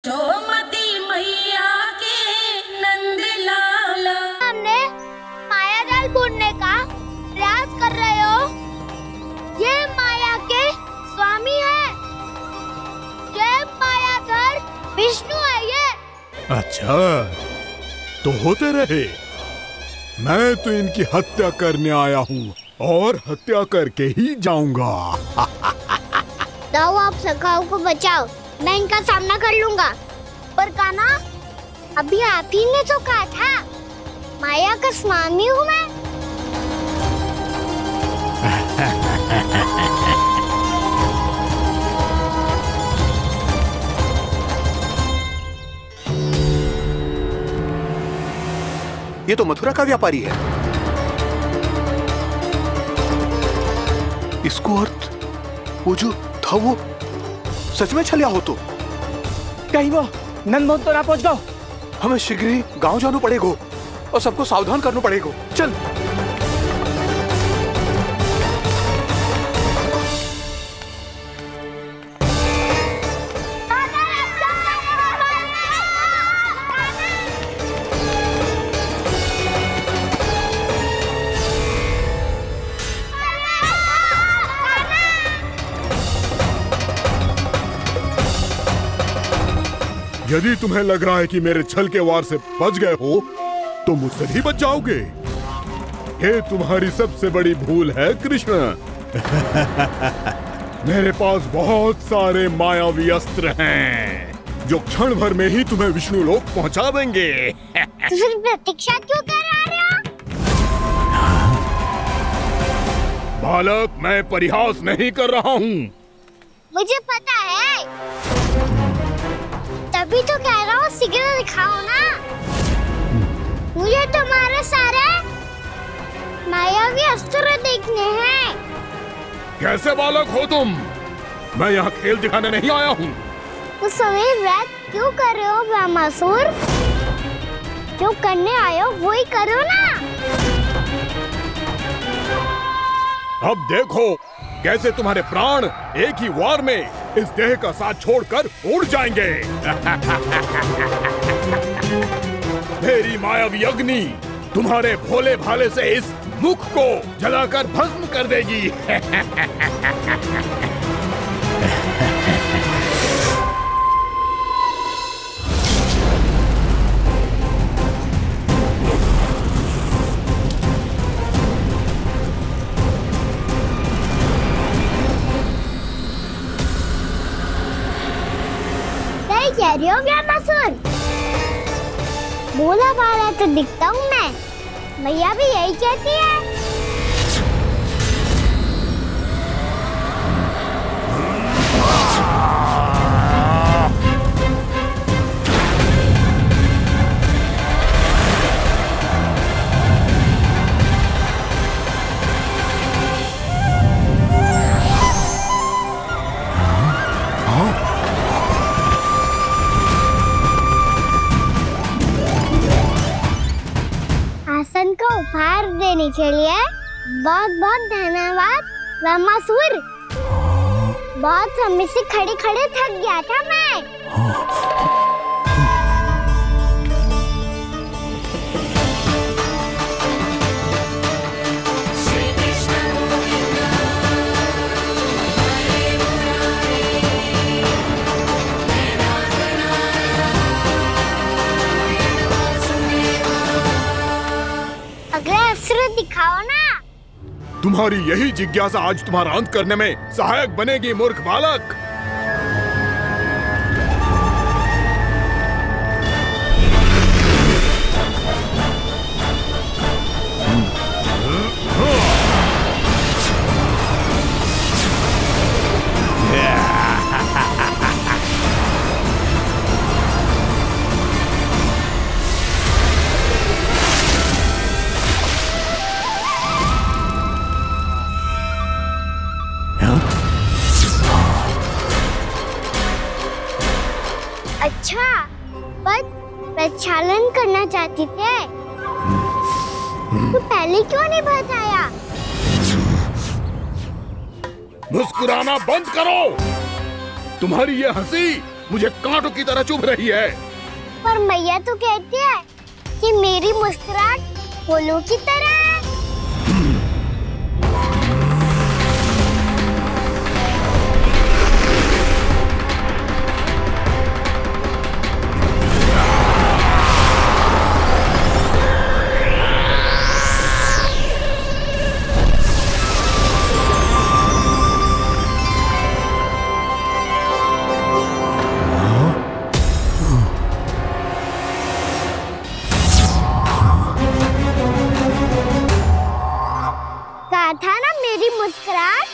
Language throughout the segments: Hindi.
गोमती मैया के नंद लाला। हमने माया जाल बूनने का प्रयास कर रहे हो। ये माया के स्वामी है, ये मायाधर विष्णु है ये। अच्छा, तो होते रहे। मैं तो इनकी हत्या करने आया हूँ और हत्या करके ही जाऊंगा। जाओ आप सखाओ को बचाओ, मैं इनका सामना कर लूंगा। पर कान्हा, अभी आप ही ने तो कहा था माया का स्वामी हूँ मैं। ये तो मथुरा का व्यापारी है। इसको अर्थ वो जो था वो सच में छलिया हो तो कहीं वो नंदमोहन तो ना पहुंच गो। हमें शीघ्र ही गांव जाना पड़ेगा और सबको सावधान करना पड़ेगा। चल। यदि तुम्हें लग रहा है कि मेरे छल के वार से बच गए हो तो मुझसे भी बच जाओगे। ये तुम्हारी सबसे बड़ी भूल है कृष्ण। मेरे पास बहुत सारे मायावी अस्त्र हैं जो क्षण भर में ही तुम्हें विष्णु लोक पहुंचा देंगे। तो फिर प्रतीक्षा क्यों कर रहे हो? बालक, मैं परिहास नहीं कर रहा हूँ। मुझे पता है, तभी तो कह रहा हूँ शीघ्र दिखाओ ना। मुझे तुम्हारे सारे मायावी अस्त्र देखने हैं। कैसे बालक हो तुम? मैं यहाँ खेल दिखाने नहीं आया हूँ। उस समय वैद क्यों कर रहे हो ब्रह्मासुर? जो करने आए हो वो ही करो ना। अब देखो कैसे तुम्हारे प्राण एक ही वार में इस देह का साथ छोड़कर उड़ जाएंगे। मेरी मायावी अग्नि तुम्हारे भोले भाले से इस मुख को जलाकर भस्म कर देगी। कह रही हो ब्रह्मासुर? भोला भाला तो दिखता हूँ मैं, मैया भी यही कहती है। आसन का उपहार देने के लिए बहुत बहुत धन्यवाद ब्रह्मासुर। बहुत समय से खड़े खड़े थक गया था मैं। अगला अस्त्र दिखाओ ना। तुम्हारी यही जिज्ञासा आज तुम्हारा अंत करने में सहायक बनेगी मूर्ख बालक। अच्छा, पर प्रक्षालन करना चाहती थे तो पहले क्यों नहीं बताया? मुस्कुराना बंद करो। तुम्हारी ये हंसी मुझे कांटों की तरह चुभ रही है। पर मैया तो कहती है कि मेरी मुस्कुराहट फूलों की तरह है। था ना मेरी मुस्कुराहट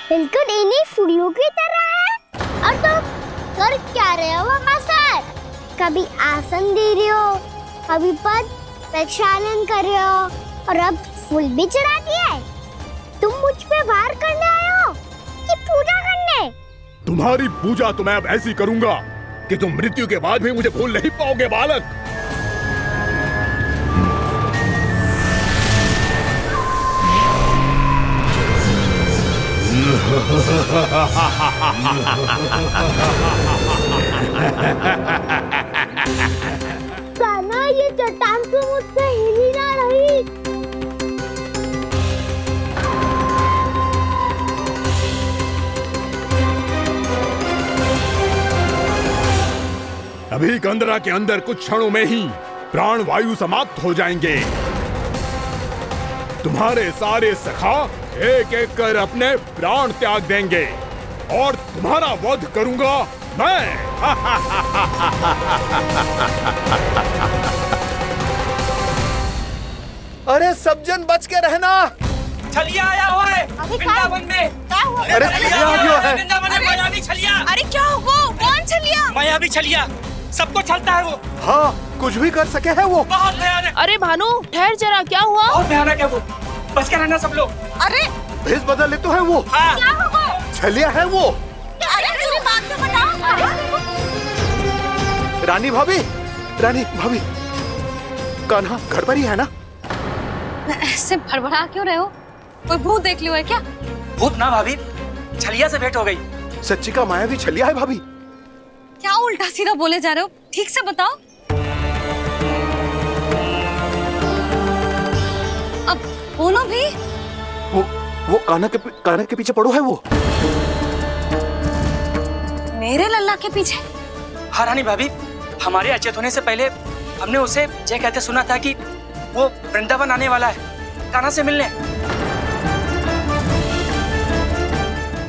बिल्कुल इन्हीं फूलों की तरह है। और तुम कर क्या रहे हो वहाँ सर? कभी आसन दे रहे हो, कभी पद प्रक्षालन कर रहे हो और अब फूल भी चढ़ा दिए। तुम मुझ पे वार करने आए हो कि पूजा करने? तुम्हारी पूजा तो मैं अब ऐसी करूंगा कि तुम मृत्यु के बाद भी मुझे भूल नहीं पाओगे बालक। कान्हा, ये चट्टान तो मुझसे हिल ही ना रही। अभी कंदरा के अंदर कुछ क्षणों में ही प्राण वायु समाप्त हो जाएंगे। तुम्हारे सारे सखा एक एक कर अपने प्राण त्याग देंगे और तुम्हारा वध करूंगा मैं। अरे सब जन बच के रहना। छलिया आया हुआ है वृंदावन में। अरे छलिया आ गया है वृंदावन में मायावी छलिया। अरे क्या हुआ? कौन छलिया? मायावी छलिया, सबको छलता है वो। हाँ, कुछ भी कर सके है वो। बहुत भयानक। अरे भानु ठहर जरा, क्या हुआ? बहुत भयानक है वो, बच के रहना सब लोग। अरे भेष बदल ले तो है वो। हाँ। क्या हुआ? छलिया है वो। अरे मेरी बात तो बताओ। रानी भाभी, रानी भाभी, कान्हा घर पर ही है ना? ऐसे भड़बड़ा क्यों रहे हो? कोई भूत देख लियो है क्या? भूत ना भाभी, छलिया से भेंट हो गई। सच्ची का मायावी छलिया है भाभी। क्या उल्टा सीधा बोले जा रहे हो? ठीक से बताओ। अब बोलो भी। वो कान्हा के पीछे पड़ो है वो। मेरे लल्ला के पीछे? हाँ रानी भाभी, हमारे अचेत होने से पहले हमने उसे ये कहते सुना था कि वो वृंदावन आने वाला है कान्हा से मिलने।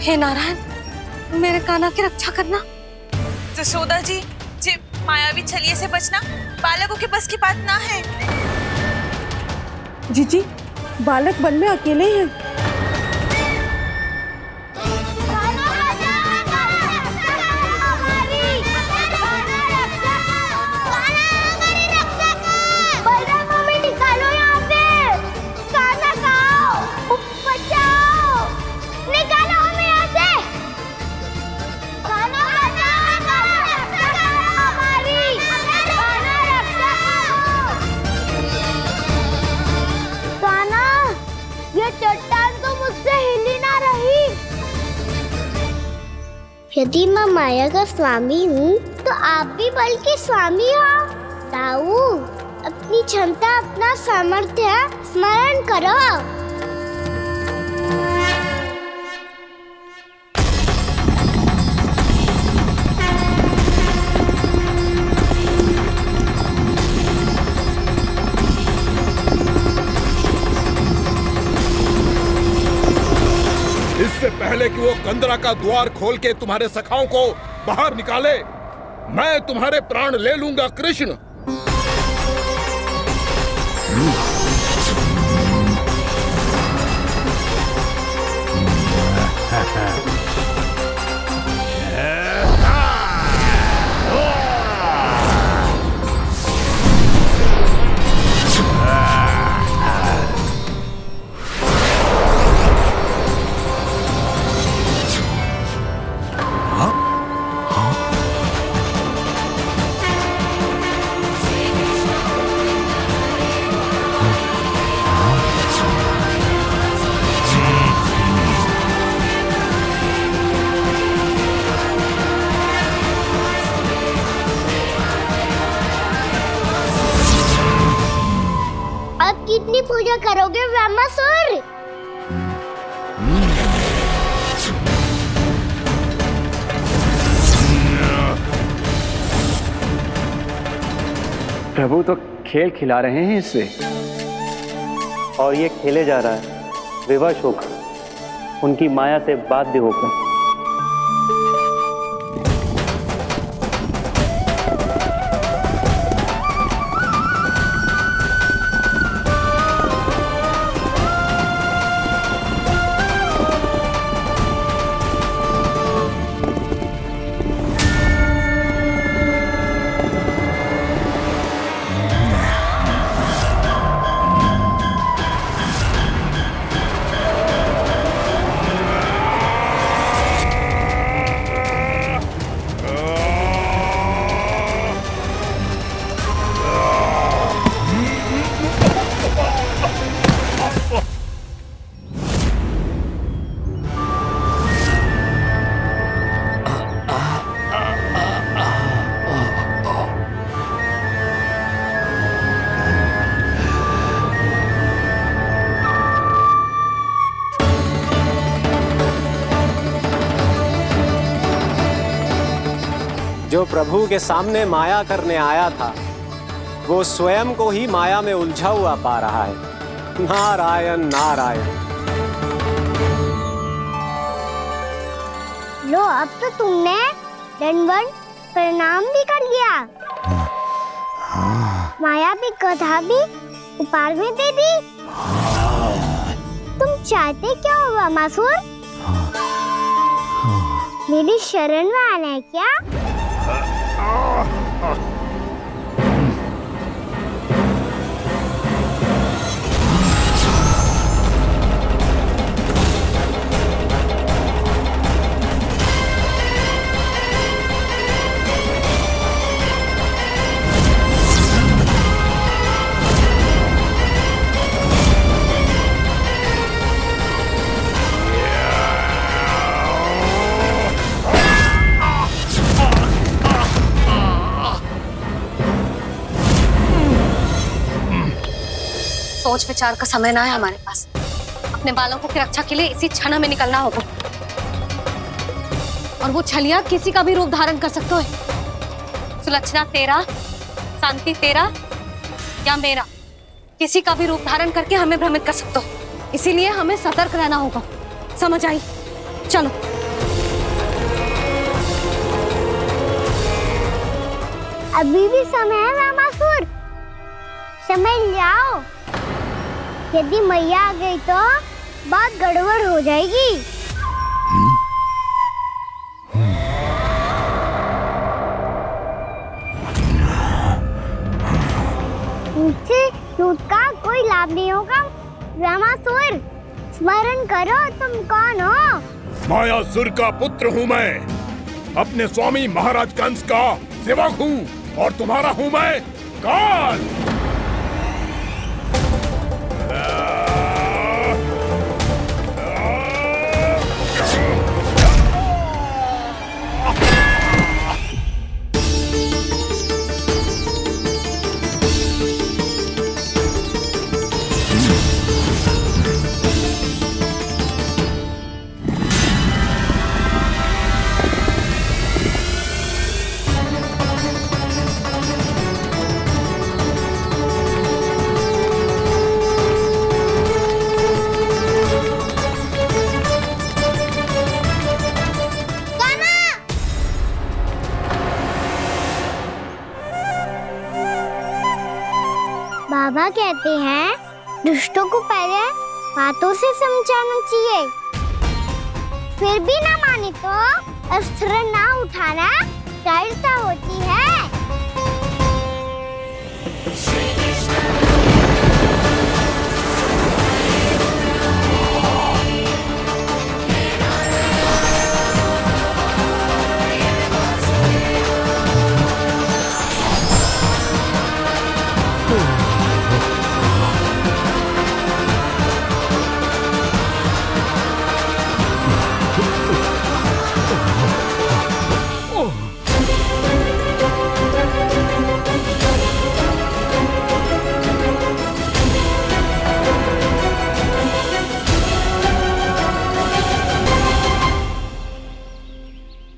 हे नारायण, मेरे कान्हा की रक्षा करना। जसोदा जी, मायावी छलिए से बचना बालकों के बस की बात ना है। जीजी, बालक वन में अकेले हैं। यदि मैं माया का स्वामी हूँ तो आप भी बल के स्वामी हो। ताऊ, अपनी क्षमता, अपना सामर्थ्य स्मरण करो। इससे पहले कि वो कंदरा का द्वार खोल के तुम्हारे सखाओं को बाहर निकाले, मैं तुम्हारे प्राण ले लूंगा कृष्ण। कितनी पूजा करोगे ब्रह्मासुर? प्रभु तो खेल खिला रहे हैं इससे, और ये खेले जा रहा है विवश होकर, उनकी माया से बाध्य होकर। जो प्रभु के सामने माया करने आया था, वो स्वयं को ही माया में उलझा हुआ पा रहा है। नारायण नारायण। लो, अब तो तुमने दंडवत प्रणाम भी कर लिया, माया भी कथा भी उपहार में दे दी। तुम चाहते क्या हो ब्रह्मासुर? मेरी शरण में आना है क्या? सोच विचार का समय ना है हमारे पास। अपने बालकों की रक्षा के लिए इसी क्षण में निकलना होगा, और वो छलिया किसी का भी रूप धारण कर सकते हो। सुलक्षणा तेरा, शांति तेरा या मेरा, किसी का भी रूप धारण करके हमें भ्रमित कर सकते हो। इसीलिए हमें सतर्क रहना होगा। समझ आई? चलो। अभी भी समय है ब्रह्मासुर, समझ जाओ। यदि मैया आ गई तो बात गड़बड़ हो जाएगी। मुझसे झूठ का कोई लाभ नहीं होगा। ब्रह्मासुर, स्मरण करो तुम कौन हो? मायासुर का पुत्र हूँ मैं, अपने स्वामी महाराज कंस का सेवक हूँ, और तुम्हारा हूँ मैं काल। बाबा कहते हैं दुष्टों को पहले बातों से समझाना चाहिए, फिर भी ना माने तो अस्त्र ना उठाना दृढ़ता होती है।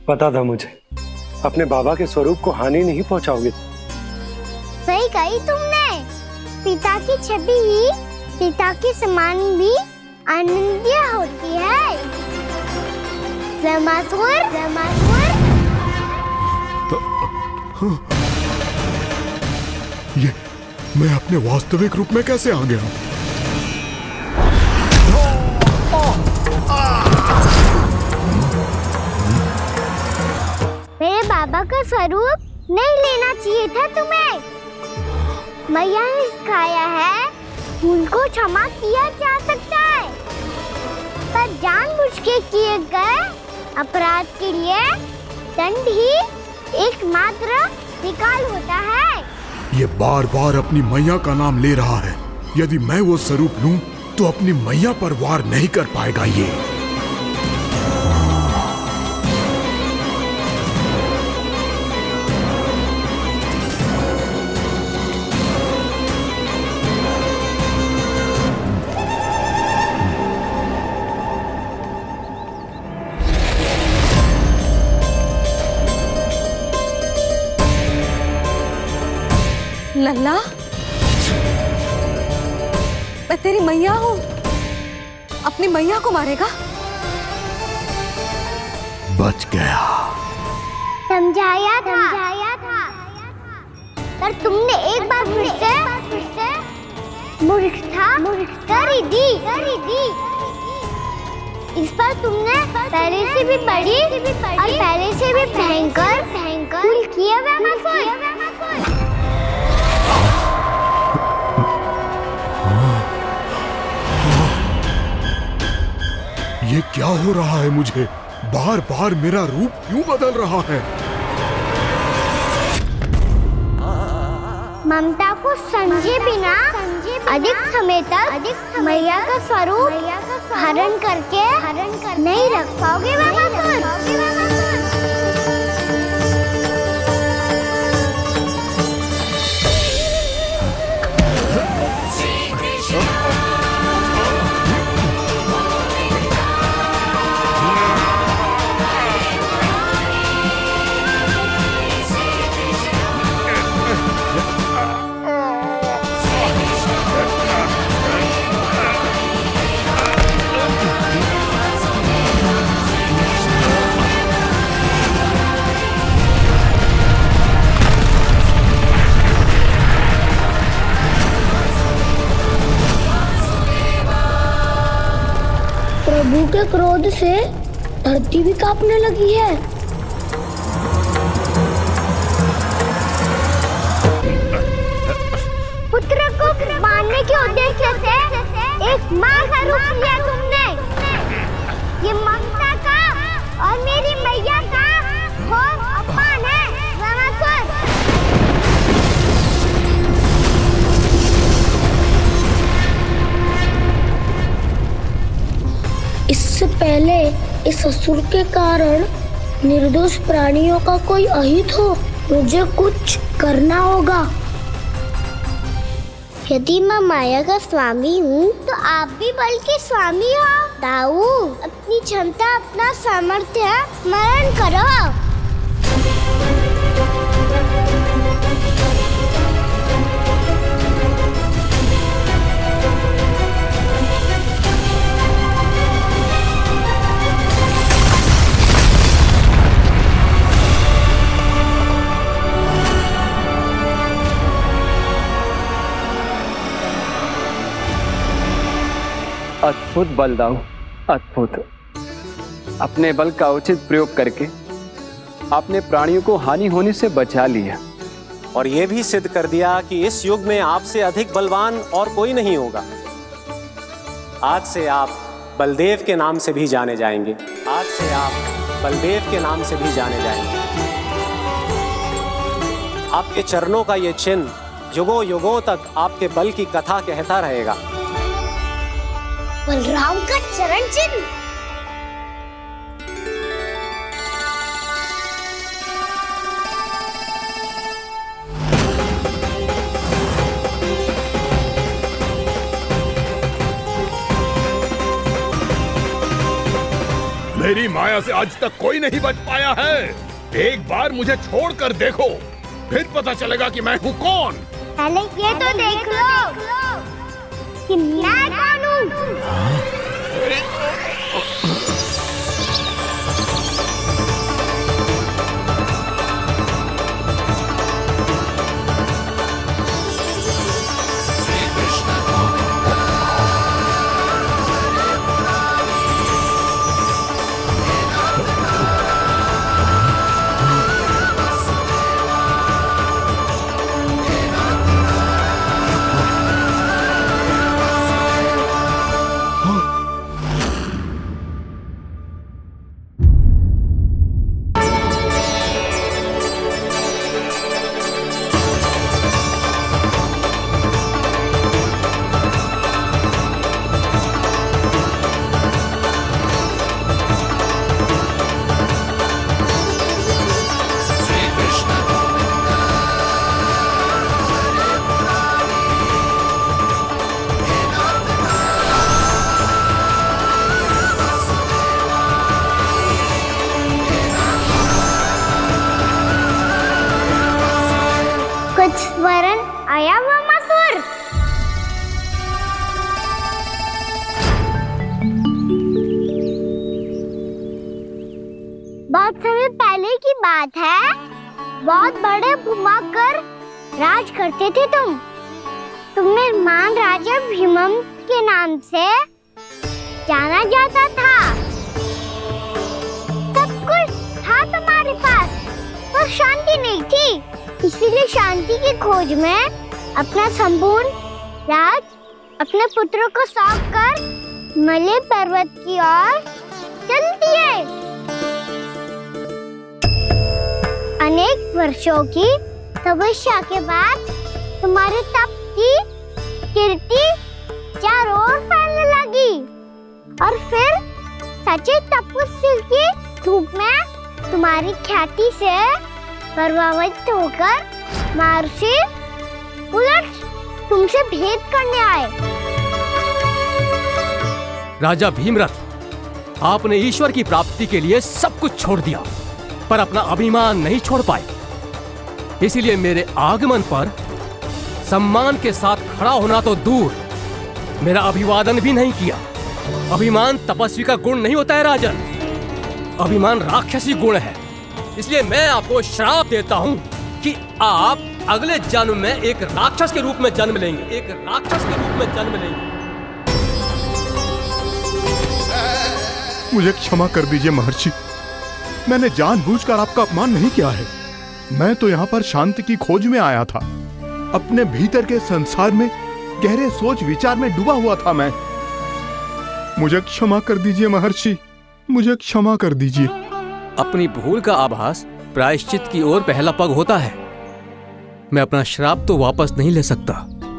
पता था मुझे, अपने बाबा के स्वरूप को हानि नहीं पहुंचाओगे। सही कही तुमने। पिता की छवि ही पिता के समान भी आनंदीय होती है। ब्रह्मासुर, ये मैं अपने वास्तविक रूप में कैसे आ गया? मेरे बाबा का स्वरूप नहीं लेना चाहिए था तुम्हें। मैया ने सिखाया है, भूल को क्षमा किया जा सकता है, पर जानबूझ के किए गए अपराध के लिए दंड ही एकमात्र निकाल होता है। ये बार बार अपनी मैया का नाम ले रहा है। यदि मैं वो स्वरूप लूं तो अपनी मैया पर वार नहीं कर पाएगा ये। लल्ला, मैं तेरी मैया हूँ, अपनी मैया को मारेगा? बच गया। समझाया था, पर तुमने एक बार फिर से मूर्खता कर ही दी। इस पर तुमने पहले से भी बड़ी और पहले से भी भयंकर भूल किया ब्रह्मासुर। ये क्या हो रहा है मुझे? बार बार मेरा रूप क्यों बदल रहा है? ममता को समझे बिना अधिक समय तक मैया का स्वरूप हरण करके नहीं रख पाओगे ब्रह्मासुर। प्रभु के क्रोध से धरती भी कांपने लगी है। पुत्र को मारने के उद्देश्य से एक माँ का रूप लिया तुमने। ये ममता का और मेरी मैया का घोर अपमान है ब्रह्मासुर। इससे पहले इस असुर के कारण निर्दोष प्राणियों का कोई अहित हो, मुझे कुछ करना होगा। यदि मैं माया का स्वामी हूँ तो आप भी बल के स्वामी हो। दाऊ, अपनी क्षमता, अपना सामर्थ्य स्मरण करो। अद्भुत बल दाऊ, अद्भुत। अपने बल का उचित प्रयोग करके आपने प्राणियों को हानि होने से बचा लिया और ये भी सिद्ध कर दिया कि इस युग में आपसे अधिक बलवान और कोई नहीं होगा। आज से आप बलदेव के नाम से भी जाने जाएंगे। आज से आप बलदेव के नाम से भी जाने जाएंगे। आपके चरणों का ये चिन्ह युगों युगों तक आपके बल की कथा कहता रहेगा। बलराम का चरण चिन्ह। मैं मेरी माया से आज तक कोई नहीं बच पाया है। एक बार मुझे छोड़कर देखो, फिर पता चलेगा कि मैं हूँ कौन। पहले ये तो देख लो कि मैं कौन हूँ। वरन आया हुआ मसूर। बहुत समय पहले की बात है, बहुत बड़े भूमाकर राज करते थे तुम। तुम्हें महान राजा भीमम के नाम से जाना जाता था। सब कुछ था तुम्हारे पास, पर शांति नहीं थी। इसीलिए शांति की खोज में अपना संपूर्ण राज अपने पुत्रों को सौंप कर मलय पर्वत की ओर चल दिए। अनेक वर्षों की तपस्या के बाद तुम्हारे तप की कीर्ति चारों ओर फैलने लगी और फिर सच्चे तपस्वी के रूप में तुम्हारी ख्याति से प्रभावित होकर महर्षि उलट तुमसे भेंट करने आए। राजा भीमरथ, आपने ईश्वर की प्राप्ति के लिए सब कुछ छोड़ दिया, पर अपना अभिमान नहीं छोड़ पाए। इसीलिए मेरे आगमन पर सम्मान के साथ खड़ा होना तो दूर, मेरा अभिवादन भी नहीं किया। अभिमान तपस्वी का गुण नहीं होता है राजन, अभिमान राक्षसी गुण है। इसलिए मैं आपको श्राप देता हूँ कि आप अगले जन्म में एक राक्षस के रूप में जन्म लेंगे, एक राक्षस के रूप में जन्म लेंगे। मुझे क्षमा कर दीजिए महर्षि, मैंने जानबूझकर आपका अपमान नहीं किया है। मैं तो यहाँ पर शांति की खोज में आया था। अपने भीतर के संसार में गहरे सोच विचार में डूबा हुआ था मैं। मुझे क्षमा कर दीजिए महर्षि, मुझे क्षमा कर दीजिए। अपनी भूल का आभास प्रायश्चित की ओर पहला पग होता है। मैं अपना श्राप तो वापस नहीं ले सकता,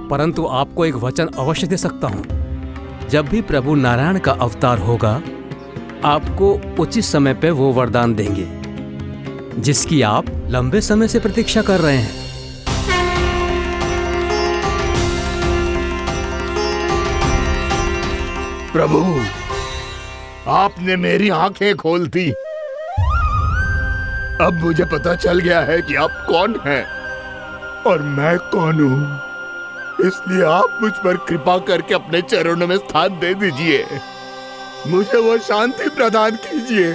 परंतु आपको एक वचन अवश्य दे सकता हूँ। जब भी प्रभु नारायण का अवतार होगा, आपको उचित समय पे वो वरदान देंगे जिसकी आप लंबे समय से प्रतीक्षा कर रहे हैं। प्रभु, आपने मेरी आंखें खोल दी। अब मुझे पता चल गया है कि आप कौन हैं और मैं कौन हूँ। इसलिए आप मुझ पर कृपा करके अपने चरणों में स्थान दे दीजिए। मुझे वो शांति प्रदान कीजिए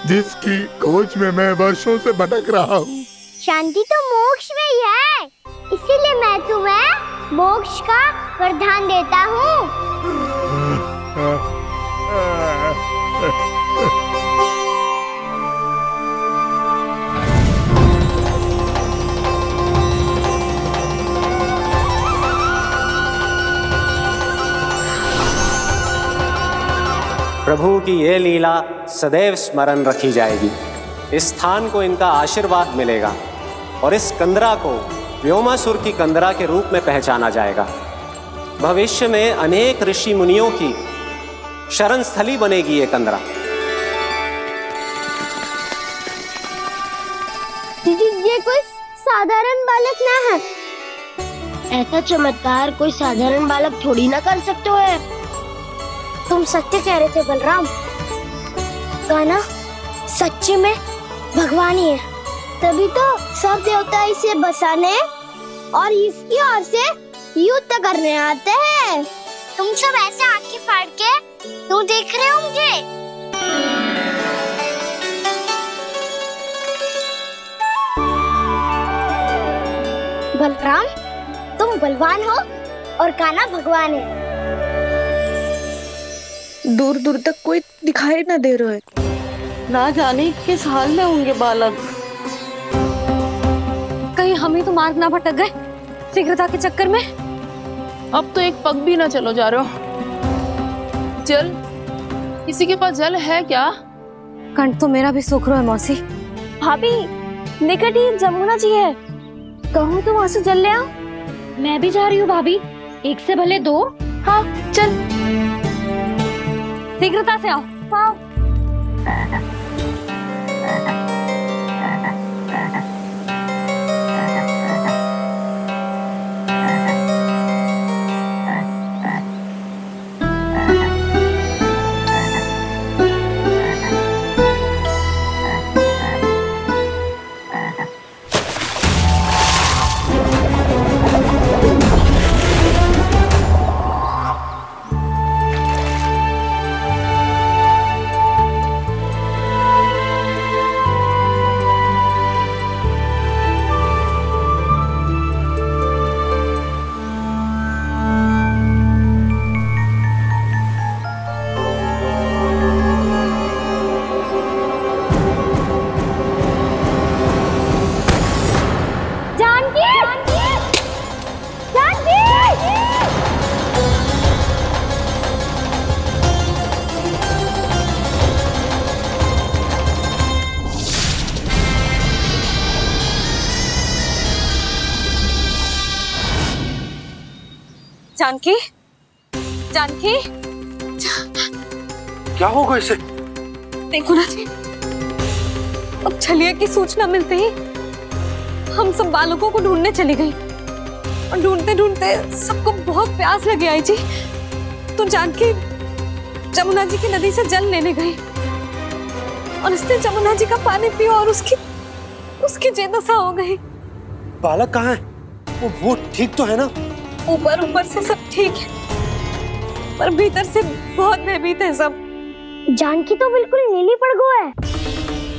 जिसकी खोज में मैं वर्षों से भटक रहा हूँ। शांति तो मोक्ष में ही है, इसीलिए मैं तुम्हें मोक्ष का वरदान देता हूँ। प्रभु की ये लीला सदैव स्मरण रखी जाएगी। इस स्थान को इनका आशीर्वाद मिलेगा और इस कंदरा को व्योमासुर की कंदरा के रूप में पहचाना जाएगा। भविष्य में अनेक ऋषि मुनियों की शरण स्थली बनेगी ये कंदरा। ये कोई साधारण बालक ना है। ऐसा चमत्कार कोई साधारण बालक थोड़ी ना कर सकते है। तुम सत्य कह रहे थे बलराम। कान्हा सच्ची में भगवान ही है, तभी तो सब देवता इसे बसाने और इसकी ओर से युद्ध करने आते हैं। तुम सब ऐसे आंखें फाड़ के क्यों देख रहे हो मुझे? बलराम, तुम बलवान हो और कान्हा भगवान है। दूर दूर तक कोई दिखाई ना दे रहा है, ना जाने किस हाल में होंगे बालक। कहीं हम ही तो मार्ग ना भटक गए शीघ्रता के चक्कर में। अब तो एक पग भी ना चलो जा रहे हो। जल, किसी के पास जल है क्या? कंठ तो मेरा भी सूख रहा है मौसी। भाभी, निकट ही जमुना जी है, कहूँ तो वहाँ से जल ले आओ। मैं भी जा रही हूँ भाभी, एक से भले दो। हाँ चल, शीघ्रता से आओ। हाँ। जानकी, जानकी, क्या होगा इसे? देखो ना जी, अब छलिया की सूचना मिलते ही हम सब बालकों को ढूंढने चली गई और ढूंढते ढूंढते सबको बहुत प्यास लगी आई जी। तो जानकी जमुना जी की नदी से जल लेने गई और उसने जमुना जी का पानी पिया और उसकी जेदशा हो गई। बालक कहाँ है? वो ठीक तो है ना? ऊपर से सब ठीक है, पर भीतर से बहुत भयभीत है सब। जानकी तो बिल्कुल नीली पड़ गई है,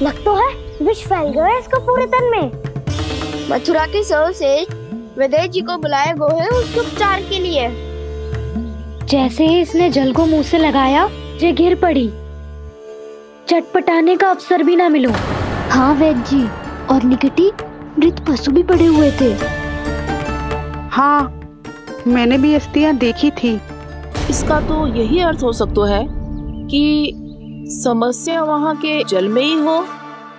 लग तो है विष फैल गया है इसको पूरे तन में। मथुरा के सर्वश्रेष्ठ विदेह जी को बुलाए गए हैं उसके उपचार के लिए। जैसे ही इसने जल को मुंह से लगाया, ये गिर पड़ी। चटपटाने का अवसर भी ना मिलो। हाँ वैद्य जी, और निकटी मृत पशु भी पड़े हुए थे। हाँ, मैंने भी अस्थियां देखी थी। इसका तो यही अर्थ हो सकता है कि समस्या वहाँ के जल में ही हो।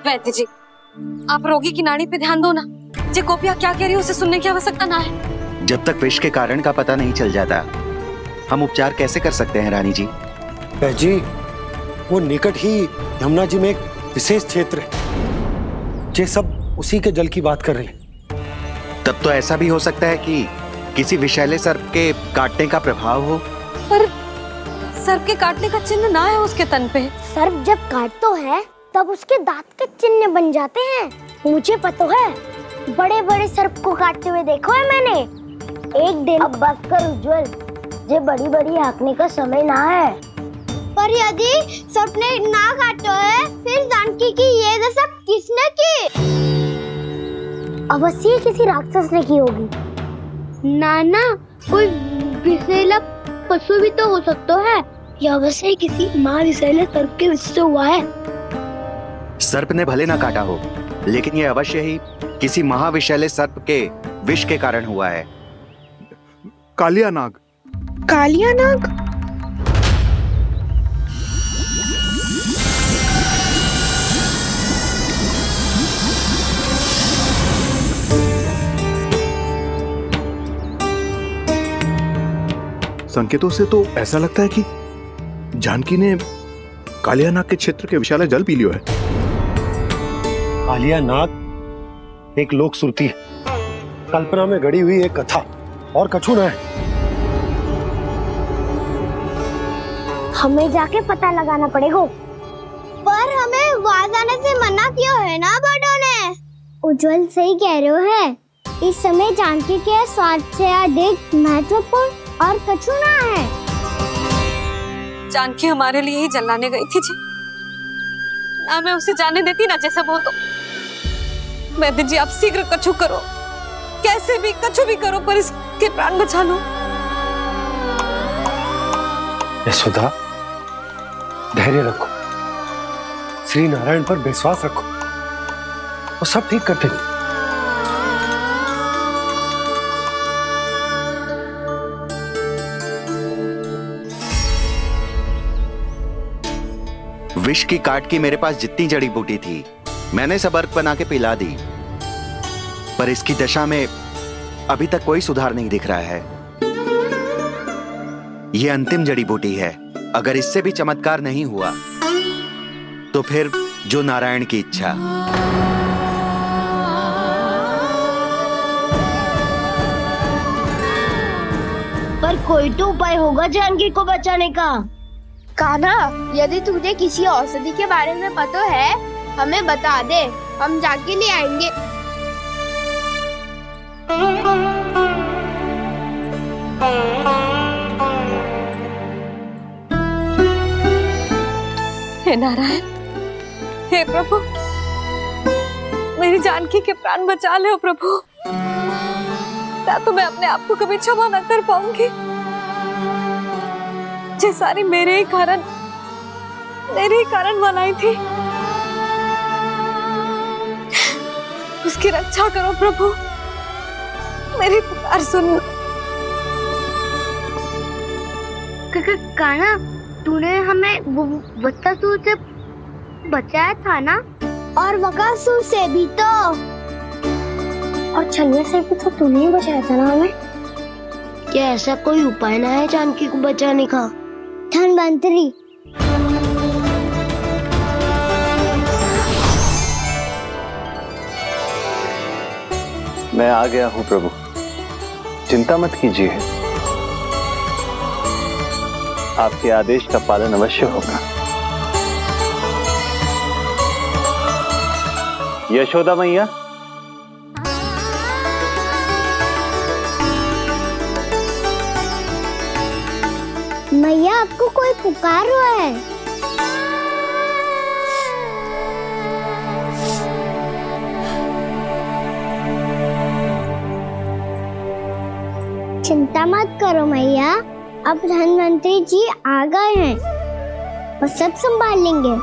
वैद्य जी, आप रोगी की नाड़ी पे ध्यान दो ना। जे गोपिया क्या कह रही है उसे सुनने की आवश्यकता ना है। जब तक विष के कारण का पता नहीं चल जाता, हम उपचार कैसे कर सकते हैं रानी जी? जी, वो निकट ही यमुना जी में एक विशेष क्षेत्र है, जे सब उसी के जल की बात कर रहे हैं। तब तो ऐसा भी हो सकता है कि किसी विषैले सर्प के काटने का प्रभाव हो। पर सर्प के काटने का चिन्ह ना है उसके तन पे। सर्प जब काटता है तब उसके दांत के चिन्ह बन जाते हैं। मुझे पता है, बड़े बड़े सर्प को काटते हुए देखो है मैंने। एक दिन अब बात कर उज्जवल, ये बड़ी बड़ी हाँकने का समय ना है। पर यदि सर्प ने ना काटा है, फिर जानकी की ये दशा किसने की? अवश्य किसी राक्षस ने की होगी। नाना, कोई विषैला पशु भी तो हो सकता है। यह अवश्य किसी महाविषैले सर्प के विष से हुआ है। सर्प ने भले ना काटा हो, लेकिन यह अवश्य ही किसी महाविषैले सर्प के विष के कारण हुआ है। कालिया नाग। कालिया नाग? संकेतों से तो ऐसा लगता है कि जानकी ने कालिया नाग के क्षेत्र के विशाल जल पी लियो है। कालिया नाग एक लोक सुरती है, कल्पना में गढ़ी हुई एक कथा, और कछु न है। हमें जाके पता लगाना पड़ेगा। पर पर हमें वहाँ जाने से मना क्यों है ना बड़ों ने? उज्जवल सही कह रहे हो है। इस समय जानकी के स्वार्थ से अधिक महत्वपूर्ण और कछु ना है। जानकी हमारे लिए ही जलाने गई थी जी, ना मैं उसे जाने देती ना जैसा वो तो। वैद्य जी आप शीघ्र कछु करो, कैसे भी कछु भी करो पर इसके प्राण बचा लो। यशोदा, धैर्य रखो, श्री नारायण पर विश्वास रखो, वो सब ठीक कर देंगे। विष की काट की मेरे पास जितनी जड़ी बूटी थी मैंने सब अर्क बना के पिला दी, पर इसकी दशा में अभी तक कोई सुधार नहीं दिख रहा है। ये अंतिम जड़ी बूटी है, अगर इससे भी चमत्कार नहीं हुआ तो फिर जो नारायण की इच्छा। पर कोई तो उपाय होगा जानकी को बचाने का। कान्हा, यदि तुझे किसी औषधि के बारे में पता है हमें बता दे, हम जाके ले आएंगे। हे नारायण, हे प्रभु, मेरी जानकी के प्राण बचा ले प्रभु। या तो मैं अपने आप को कभी क्षमा न कर पाऊंगी। ये सारी मेरे ही कारण बनाई थी। उसकी रक्षा करो प्रभु, मेरी पुकार सुनो। कान्हा, तूने हमें वत्तासुर से बचाया था ना? और बकासुर से भी तो। और छलिया से भी तो तूने ही बचाया था ना हमें? क्या ऐसा कोई उपाय ना है जानकी को बचाने का? धन्वंतरी, मैं आ गया हूं प्रभु, चिंता मत कीजिए, आपके आदेश का पालन अवश्य होगा। यशोदा मैया, मैया आपको कोई पुकार रहा है। चिंता मत करो मैया, अब धन्वंतरी जी आ गए हैं और सब संभाल लेंगे।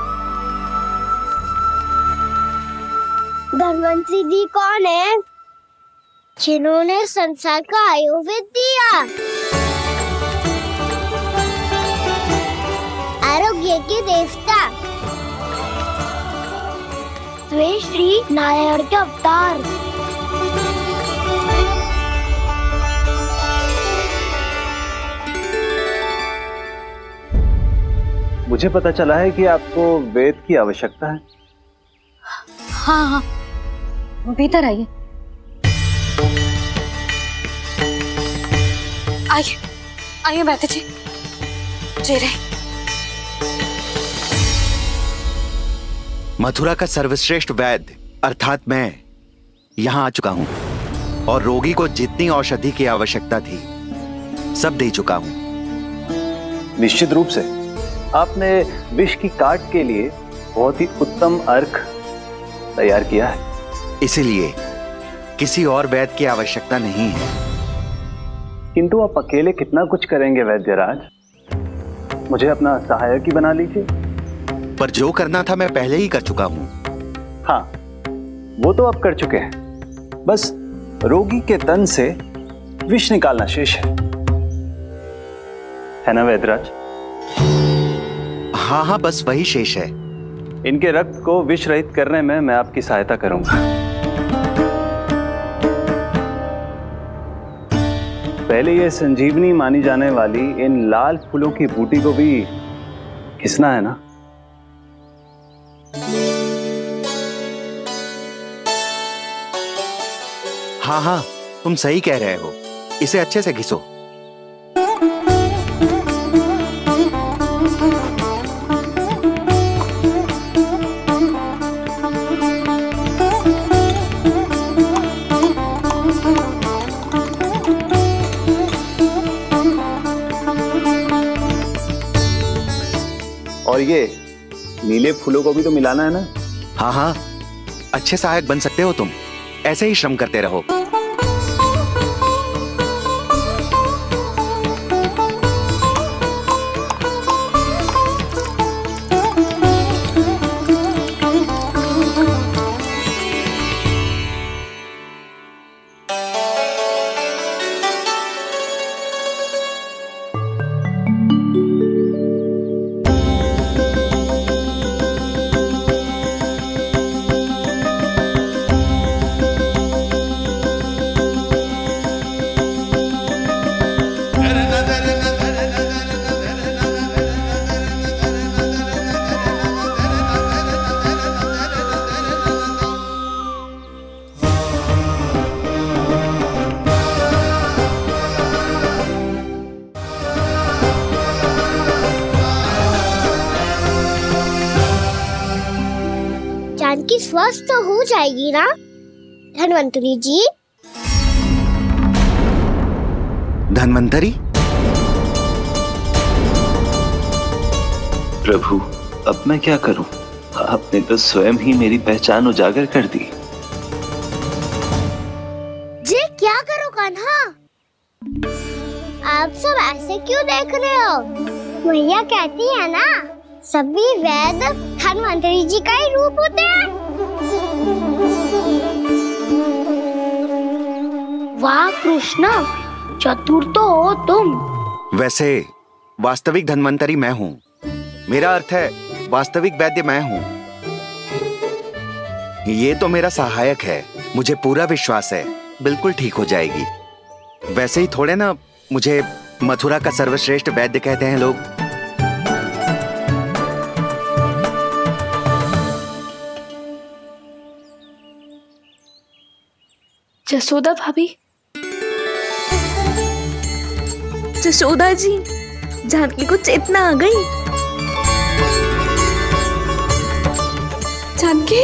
धन्वंतरी जी कौन है? जिन्होंने संसार का आयुर्वेद दिया, आरोग्य के देवता, वे श्री नारायण के अवतार। मुझे पता चला है कि आपको वेद की आवश्यकता है। हाँ हाँ, भीतर आइए। आइए आइए बैठे जी। जी रहे। मथुरा का सर्वश्रेष्ठ वैद्य अर्थात मैं यहाँ आ चुका हूँ और रोगी को जितनी औषधि की आवश्यकता थी सब दे चुका हूँ। निश्चित रूप से आपने विष की काट के लिए बहुत ही उत्तम अर्क तैयार किया है, इसीलिए किसी और वैद्य की आवश्यकता नहीं है। किंतु आप अकेले कितना कुछ करेंगे वैद्यराज, मुझे अपना सहायक ही बना लीजिए। पर जो करना था मैं पहले ही कर चुका हूँ। हाँ, वो तो आप कर चुके हैं, बस रोगी के तन से विष निकालना शेष है ना वैद्यराज? हाँ हाँ, बस वही शेष है। इनके रक्त को विष रहित करने में मैं आपकी सहायता करूंगा। पहले ये संजीवनी मानी जाने वाली इन लाल फूलों की बूटी को भी घिसना है ना? हाँ हाँ, तुम सही कह रहे हो, इसे अच्छे से घिसो। और ये नीले फूलों को भी तो मिलाना है ना? हाँ हाँ, अच्छे सहायक बन सकते हो तुम, ऐसे ही श्रम करते रहो। जानकी स्वस्थ तो हो जाएगी ना धन्वंतरी जी? धन्वंतरी? प्रभु, अब मैं क्या करूं? आपने तो स्वयं ही मेरी पहचान उजागर कर दी। जी क्या करो कान्हा? आप सब ऐसे क्यों देख रहे हो? मैया कहती है ना, सभी वेद धन्वंतरी जी का ही रूप होते हैं। वाह कृष्णा, चतुर तो हो तुम। वैसे वास्तविक धन्वंतरी मैं हूँ, मेरा अर्थ है वास्तविक वैद्य मैं हूँ। ये तो मेरा सहायक है, मुझे पूरा विश्वास है बिल्कुल ठीक हो जाएगी। वैसे ही थोड़े ना मुझे मथुरा का सर्वश्रेष्ठ वैद्य कहते हैं लोग। जसोदा भाभी। जसोदा जी, जानकी को चेतना आ गई। जानकी,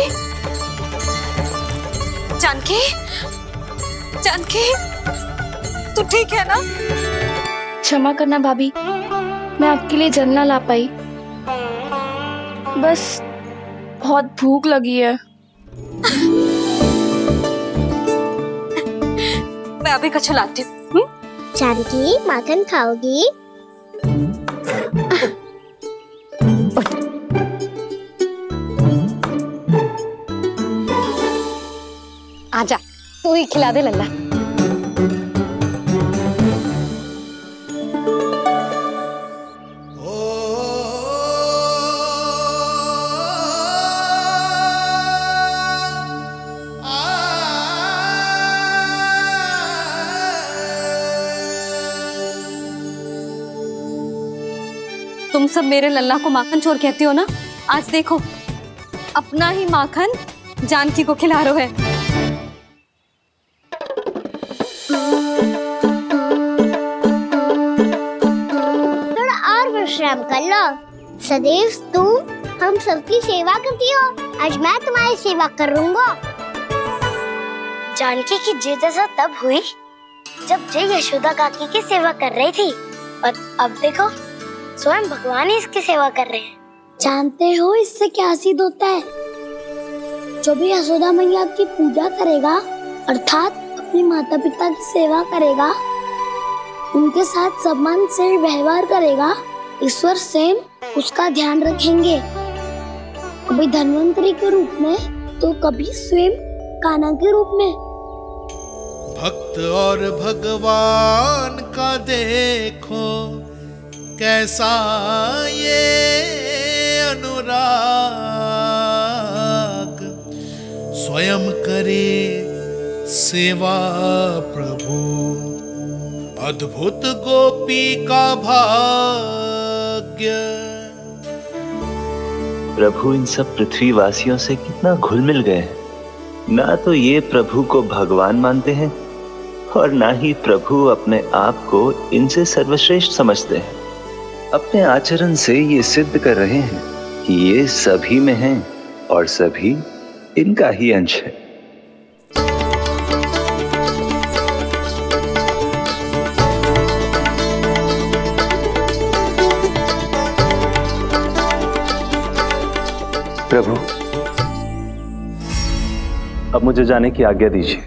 जानकी, जानकी, तू ठीक है ना? क्षमा करना भाभी, मैं आपके लिए जल ना ला पाई। बस बहुत भूख लगी है। मैं अभी कछु लाती हूँ। जानकी माखन खाओगी? आजा, तू ही खिला दे लल्ला। तुम सब मेरे लल्ला को माखन चोर कहती हो ना? आज देखो, अपना ही माखन जानकी को खिला रहे हो। थोड़ा और विश्राम कर लो। सदैव तुम हम सबकी सेवा करती हो, आज मैं तुम्हारी सेवा करूंगा। जानकी की जिज्ञासा तब हुई जब जय यशोदा काकी की सेवा कर रही थी, और अब देखो स्वयं भगवान ही इसकी सेवा कर रहे हैं। जानते हो इससे क्या सिद्ध होता है? जो भी यशोदा मैया की पूजा करेगा, अर्थात अपने माता पिता की सेवा करेगा, उनके साथ सम्मान से व्यवहार करेगा, ईश्वर स्वयं उसका ध्यान रखेंगे। कभी धन्वंतरी के रूप में तो कभी स्वयं कान्हा के रूप में। भक्त और भगवान का देखो कैसा ये अनुराग, स्वयं करे सेवा प्रभु, अद्भुत गोपी का भाग्य। प्रभु इन सब पृथ्वीवासियों से कितना घुल मिल गए। ना तो ये प्रभु को भगवान मानते हैं और ना ही प्रभु अपने आप को इनसे सर्वश्रेष्ठ समझते हैं। अपने आचरण से ये सिद्ध कर रहे हैं कि ये सभी में हैं और सभी इनका ही अंश है। प्रभु, अब मुझे जाने की आज्ञा दीजिए।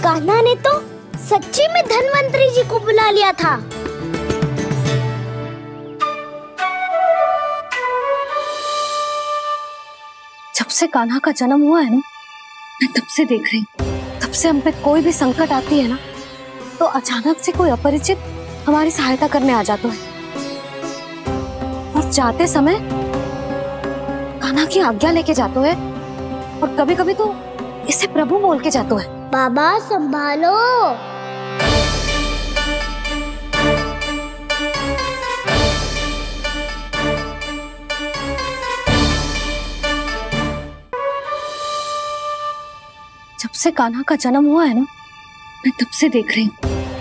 कान्हा ने तो सच्ची में धन्वंतरी जी को बुला लिया था। जब से कान्हा का जन्म हुआ है ना, मैं तब से देख रही हूँ, तब से हम पे कोई भी संकट आती है ना, तो अचानक से कोई अपरिचित हमारी सहायता करने आ जाता है, और जाते समय कान्हा की आज्ञा लेके जाते है, और कभी कभी तो इसे प्रभु बोल के जाते है। बाबा संभालो। जब से कान्हा का जन्म हुआ है ना, मैं तब से देख रही हूँ,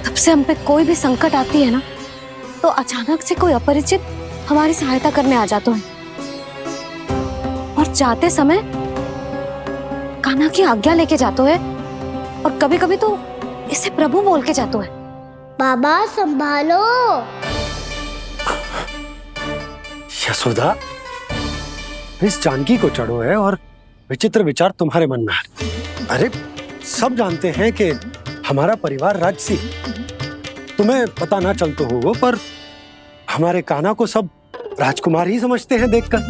तब से हम पे कोई भी संकट आती है ना, तो अचानक से कोई अपरिचित हमारी सहायता करने आ जाते हैं, और जाते समय कान्हा की आज्ञा लेके जाते हैं, और कभी कभी तो इसे प्रभु बोल के जाते हैं। बाबा संभालो। यशोदा, इस जानकी को चढ़ो है और विचित्र विचार तुम्हारे मन में है। अरे सब जानते हैं कि हमारा परिवार राजसी, तुम्हें पता ना चलता हो पर हमारे कान्हा को सब राजकुमार ही समझते हैं देखकर,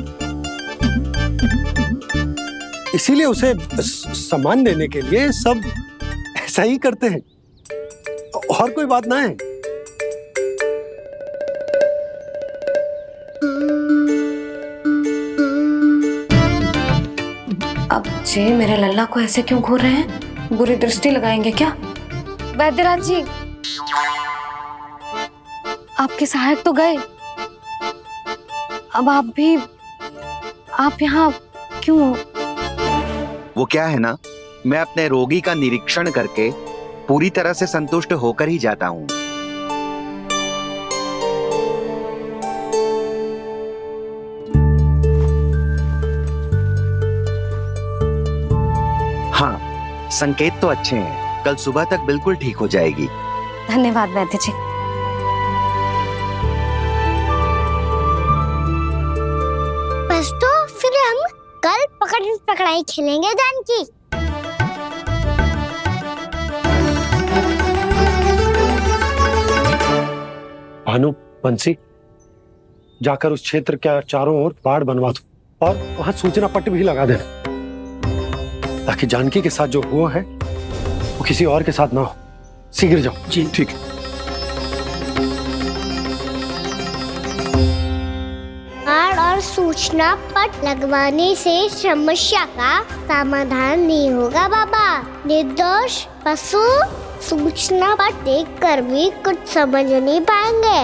इसीलिए उसे सम्मान देने के लिए सब ऐसा ही करते हैं, और कोई बात ना है। अब जे मेरे लल्ला को ऐसे क्यों घूर रहे हैं? बुरी दृष्टि लगाएंगे क्या? वैद्यराज जी, आपके सहायक तो गए, अब आप यहाँ क्यों? वो क्या है ना, मैं अपने रोगी का निरीक्षण करके पूरी तरह से संतुष्ट होकर ही जाता हूँ। हाँ, संकेत तो अच्छे हैं, कल सुबह तक बिल्कुल ठीक हो जाएगी। धन्यवाद वैद्य जी। बस तो फिर हम कल पकड़न पकड़ाई खेलेंगे जानकी। भानु, बंसी, जाकर उस क्षेत्र के चारों ओर बाड़ बनवा दो और वहां सूचना पट्ट भी लगा देना, ताकि जानकी के साथ जो हुआ है वो किसी और के साथ ना हो। शीघ्र जाओ। जी ठीक है। बाड़ और सूचना पट लगवाने से समस्या का समाधान नहीं होगा बाबा। निर्दोष पशु सूचना पट देखकर भी कुछ समझ नहीं पाएंगे।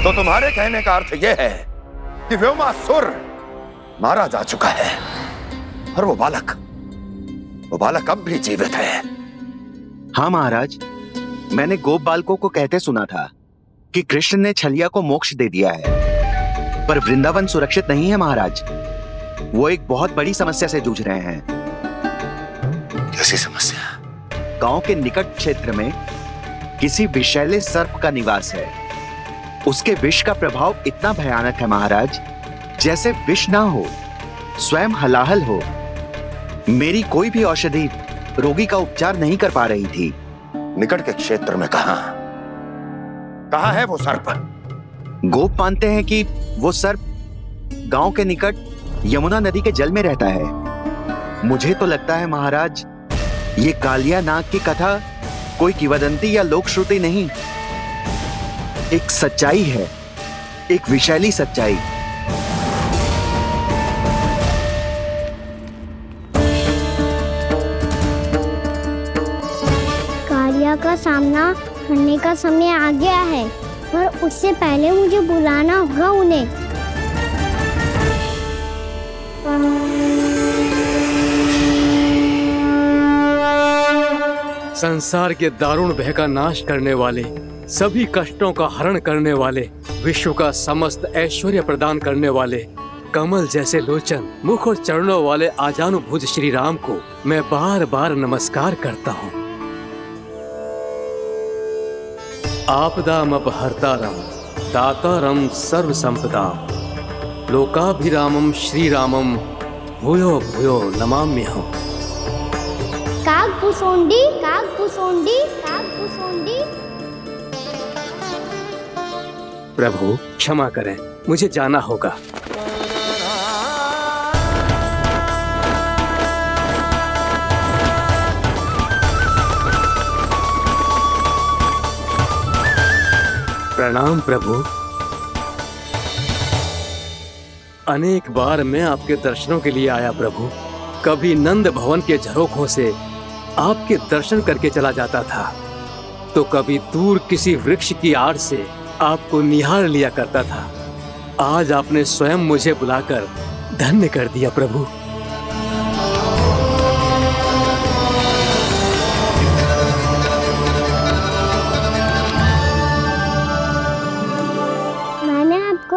तो तुम्हारे कहने का अर्थ यह है कि व्योमासुर मारा जा चुका है और वो बालक अब भी जीवित है। हाँ महाराज, मैंने गोप बालकों को कहते सुना था कि कृष्ण ने छलिया को मोक्ष दे दिया है, पर वृंदावन सुरक्षित नहीं है महाराज। वो एक बहुत बड़ी समस्या से जूझ रहे हैं। कैसी समस्या? गांव के निकट क्षेत्र में किसी विषैले सर्प का निवास है। उसके विष का प्रभाव इतना भयानक है महाराज, जैसे विष ना हो, स्वयं हलाहल हो। मेरी कोई भी औषधि रोगी का उपचार नहीं कर पा रही थी। निकट के क्षेत्र में कहाँ है वो सर्प? गोप मानते हैं कि वो सर्प गांव के निकट यमुना नदी के जल में रहता है। मुझे तो लगता है महाराज, ये कालिया नाग की कथा कोई किंवदंती या लोक श्रुति नहीं, एक सच्चाई है, एक विषैली सच्चाई। कालिया का सामना करने का समय आ गया है, पर उससे पहले मुझे बुलाना होगा उन्हें। संसार के दारुण भय का नाश करने वाले, सभी कष्टों का हरण करने वाले, विश्व का समस्त ऐश्वर्य प्रदान करने वाले, कमल जैसे लोचन, मुख और चरणों वाले आजानुभुज श्री राम को मैं बार बार नमस्कार करता हूँ। आपदामपहर्तारं दातारं सर्व संपदा लोकाभिरामं श्री रामं भूयो भूयो नमाम्यहम्। काकभुसुंडी काकभुसुंडी काकभुसुंडी। प्रभु क्षमा करें, मुझे जाना होगा। प्रणाम प्रभु। अनेक बार मैं आपके दर्शनों के लिए आया प्रभु। कभी नंद भवन के झरोखों से आपके दर्शन करके चला जाता था, तो कभी दूर किसी वृक्ष की आड़ से आपको निहार लिया करता था। आज आपने स्वयं मुझे बुलाकर धन्य कर दिया प्रभु।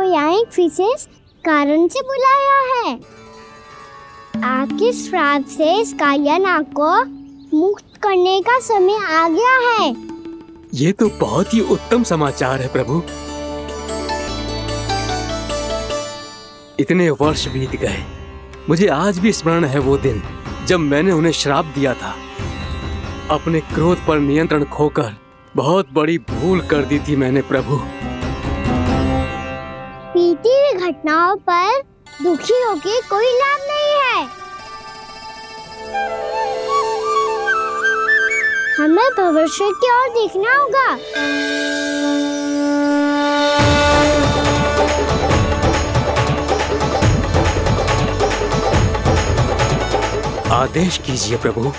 यहाँ एक विशेष कारण से बुलाया है। आपके श्राप से इस कालिया नाग को मुक्त करने का समय आ गया है। ये तो बहुत ही उत्तम समाचार है प्रभु। इतने वर्ष बीत गए, मुझे आज भी स्मरण है वो दिन जब मैंने उन्हें श्राप दिया था। अपने क्रोध पर नियंत्रण खोकर बहुत बड़ी भूल कर दी थी मैंने प्रभु। बीती हुई घटनाओं पर दुखी होके कोई लाभ नहीं है। हमें भविष्य की ओर देखना होगा। आदेश कीजिए प्रभु,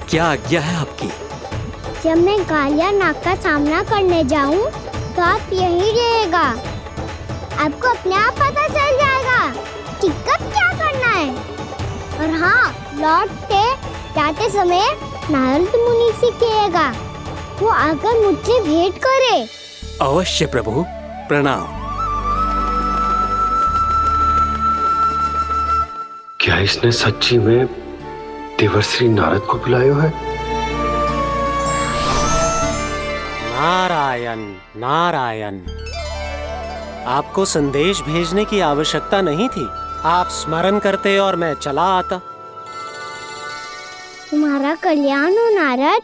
क्या आज्ञा है आपकी? जब मैं कालिया नाग का सामना करने जाऊं, तो आप यही रहेगा। आपको अपने आप पता चल जाएगा कि कब क्या करना है। और हाँ, लौटते जाते समय नारद मुनि से कहिएगा, वो आकर मुझसे भेंट करे। अवश्य प्रभु, प्रणाम। क्या इसने सच्ची में देवर्षि नारद को बुलाया है? नारायण नारायण। आपको संदेश भेजने की आवश्यकता नहीं थी। आप स्मरण करते और मैं चला आता। तुम्हारा कल्याण हो नारद।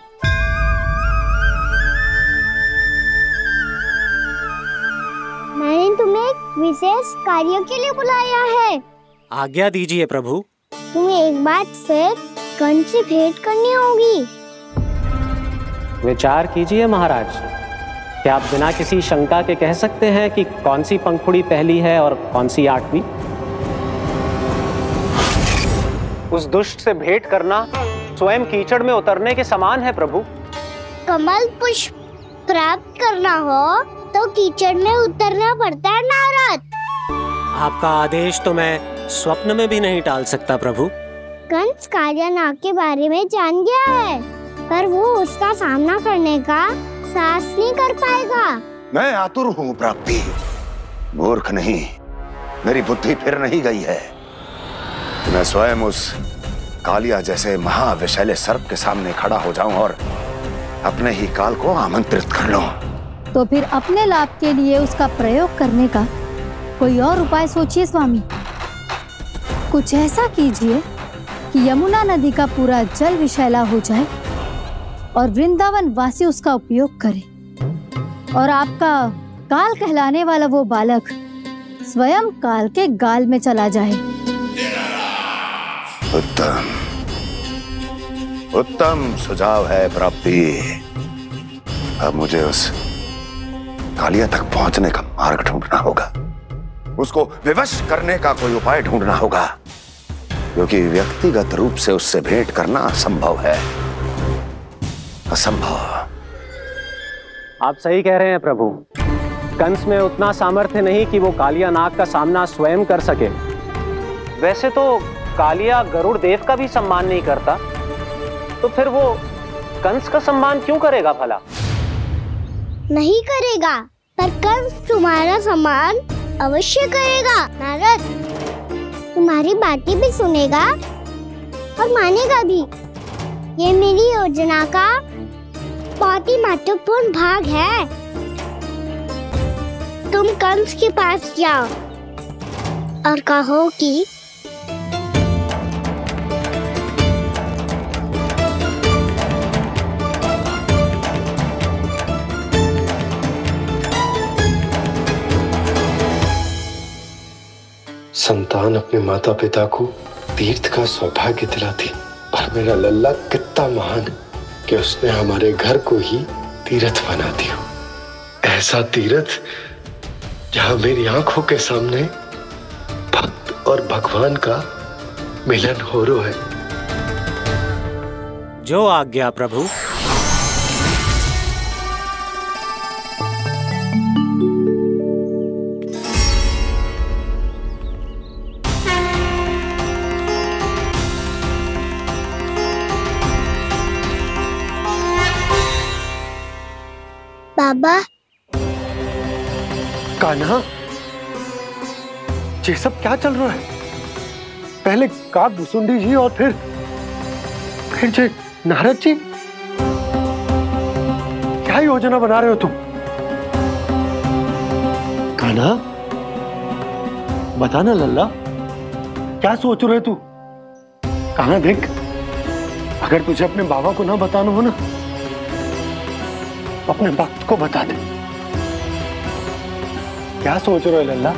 मैंने तुम्हें एक विशेष कार्य के लिए बुलाया है। आज्ञा दीजिए प्रभु। तुम्हें एक बार फिर कंस से भेंट करनी होगी। विचार कीजिए महाराज। क्या आप बिना किसी शंका के कह सकते हैं कि कौन सी पंखुड़ी पहली है और कौन सी आठवीं? उस दुष्ट से भेंट करना स्वयं कीचड़ में उतरने के समान है प्रभु। कमल पुष्प प्राप्त करना हो तो कीचड़ में उतरना पड़ता है नारद। आपका आदेश तो मैं स्वप्न में भी नहीं टाल सकता प्रभु। कंस कालिया नाग के बारे में जान गया है, पर वो उसका सामना करने का साहस नहीं कर पाएगा। मैं आतुर हूँ प्राप्ति, मूर्ख नहीं। मेरी बुद्धि फिर नहीं गई है। मैं स्वयं उस कालिया जैसे महाविषैले सर्प के सामने खड़ा हो जाऊं और अपने ही काल को आमंत्रित कर लूं। तो फिर अपने लाभ के लिए उसका प्रयोग करने का कोई और उपाय सोचिए स्वामी। कुछ ऐसा कीजिए कि यमुना नदी का पूरा जल विषैला हो जाए और वृंदावन वासी उसका उपयोग करे, और आपका काल कहलाने वाला वो बालक स्वयं काल के गाल में चला जाए। उत्तम उत्तम सुझाव है प्राप्ति। अब मुझे उस कालिया तक पहुंचने का मार्ग ढूंढना होगा। उसको विवश करने का कोई उपाय ढूंढना होगा, क्योंकि व्यक्तिगत रूप से उससे भेंट करना असंभव है। असंभव। आप सही कह रहे हैं प्रभु। कंस में उतना सामर्थ्य नहीं कि वो कालिया नाग का सामना स्वयं कर सके। वैसे तो कालिया गरुड़ देव का भी सम्मान नहीं करता, तो फिर वो कंस का सम्मान क्यों करेगा भला? नहीं करेगा, पर कंस तुम्हारा सम्मान अवश्य करेगा। नारद तुम्हारी बातें भी सुनेगा और मानेगा भी। ये मेरी योजना का बहुत ही महत्वपूर्ण भाग है। तुम कंस के पास जाओ और कहो कि संतान अपने माता पिता को तीर्थ का सौभाग्य दिलाती, और मेरा लल्ला कितना महान कि उसने हमारे घर को ही तीर्थ बना दिया। ऐसा तीर्थ जहां मेरी आंखों के सामने भक्त और भगवान का मिलन हो रहा है। जो आज्ञा प्रभु। बाबा। कान्हा, ये सब क्या चल रहा है? पहले काग भुसुंडी जी और फिर जे नारद जी। क्या योजना बना रहे हो तुम? कान्हा, बताना लल्ला, क्या सोच रहे तू? कान्हा देख, अगर तुझे अपने बाबा को ना बताना हो ना, अपने भक्त को बता दे। क्या सोच रहे हो लल्ला?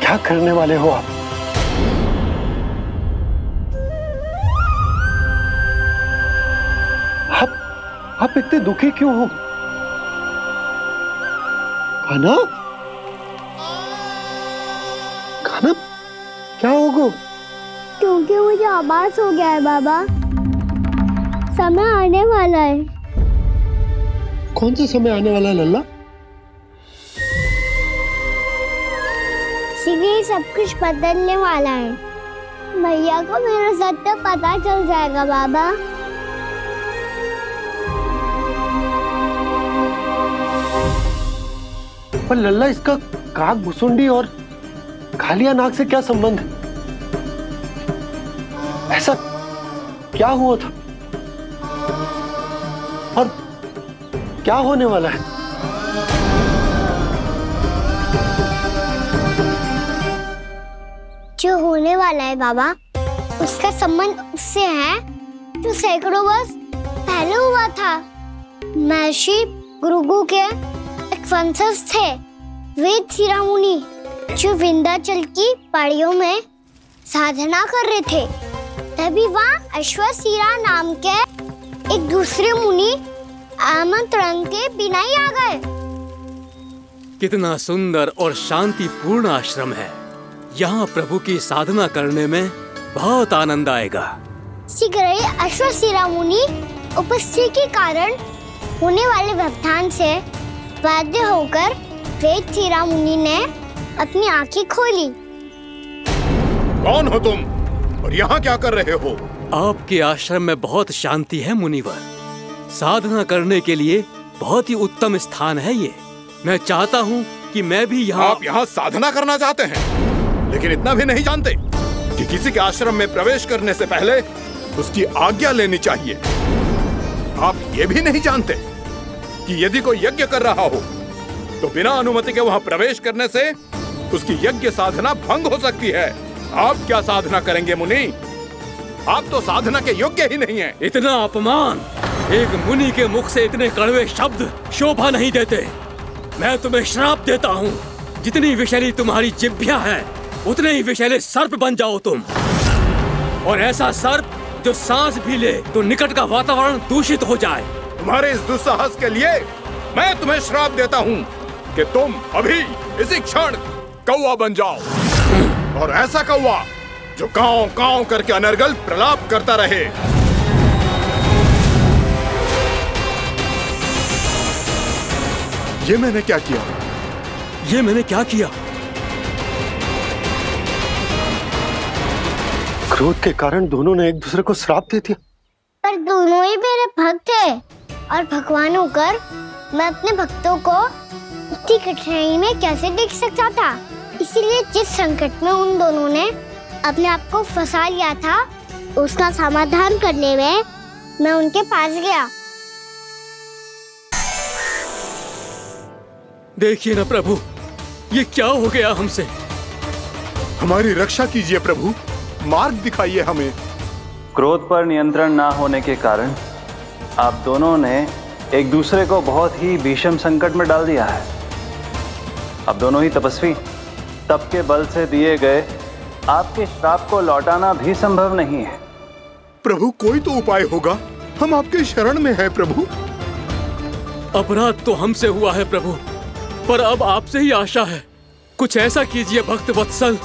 क्या करने वाले हो आप? आप इतने दुखी क्यों हो? कान्हा, कान्हा, क्या होगा? क्योंकि मुझे आभास हो गया है बाबा, समय आने वाला है। कौन सा समय आने वाला है लल्ला? शीघ्र सब कुछ बदलने वाला है। भैया को मेरा सत्य पता चल जाएगा बाबा। पर लल्ला, इसका काग भुसुंडी और कालिया नाग से क्या संबंध है? ऐसा क्या हुआ था और क्या होने वाला है? जो होने वाला है बाबा, उसका संबंध उससे है जो सैकड़ों वर्ष पहले हुआ था। महर्षि भृगु के एक वंशज थे वेद शिरोमणि, जो विंध्याचल की पहाड़ियों में साधना कर रहे थे। तभी वहाँ अश्वशिरा नाम के एक दूसरे मुनि आमंत्रण के बिना ही आ गए। कितना सुंदर और शांतिपूर्ण आश्रम है। यहाँ प्रभु की साधना करने में बहुत आनंद आएगा। शीघ्र ही अश्वशिरा मुनि उपस्थिति के कारण होने वाले व्यवधान से बाध्य होकर वेद शिरोमणि ने अपनी आंखें खोली। कौन हो तुम और यहाँ क्या कर रहे हो? आपके आश्रम में बहुत शांति है मुनिवर। साधना करने के लिए बहुत ही उत्तम स्थान है ये। मैं चाहता हूँ कि मैं भी यहाँ। आप यहाँ साधना करना चाहते हैं, लेकिन इतना भी नहीं जानते कि किसी के आश्रम में प्रवेश करने से पहले उसकी आज्ञा लेनी चाहिए। आप ये भी नहीं जानते कि यदि कोई यज्ञ कर रहा हो तो बिना अनुमति के वहाँ प्रवेश करने से उसकी यज्ञ साधना भंग हो सकती है। आप क्या साधना करेंगे मुनि? आप तो साधना के योग्य ही नहीं हैं। इतना अपमान! एक मुनि के मुख से इतने कड़वे शब्द शोभा नहीं देते। मैं तुम्हें श्राप देता हूँ, जितनी विषैली तुम्हारी जिह्वा है उतने ही विषैले सर्प बन जाओ तुम। और ऐसा सर्प जो सांस भी ले तो निकट का वातावरण दूषित हो जाए। तुम्हारे इस दुस्साहस के लिए मैं तुम्हें श्राप देता हूँ कि तुम अभी इसी क्षण कौवा बन जाओ, और ऐसा कौवा जो कांव कांव करके अनर्गल प्रलाप करता रहे। ये मैंने क्या किया? ये मैंने क्या किया? क्रोध के कारण दोनों ने एक दूसरे को श्राप दे दिया। पर दोनों ही मेरे भक्त हैं और भगवान होकर मैं अपने भक्तों को इतनी कठिनाई में कैसे देख सकता था। इसीलिए जिस संकट में उन दोनों ने अपने आप को फंसा लिया था, उसका समाधान करने में मैं उनके पास गया। देखिए ना प्रभु, ये क्या हो गया हमसे? हमारी रक्षा कीजिए प्रभु, मार्ग दिखाइए हमें। क्रोध पर नियंत्रण ना होने के कारण आप दोनों ने एक दूसरे को बहुत ही भीषण संकट में डाल दिया है। अब दोनों ही तपस्वी, तप के बल से दिए गए आपके श्राप को लौटाना भी संभव नहीं है। प्रभु कोई तो उपाय होगा, हम आपके शरण में हैं प्रभु। अपराध तो हमसे हुआ है प्रभु, पर अब आपसे ही आशा है। कुछ ऐसा कीजिए भक्त वत्सल,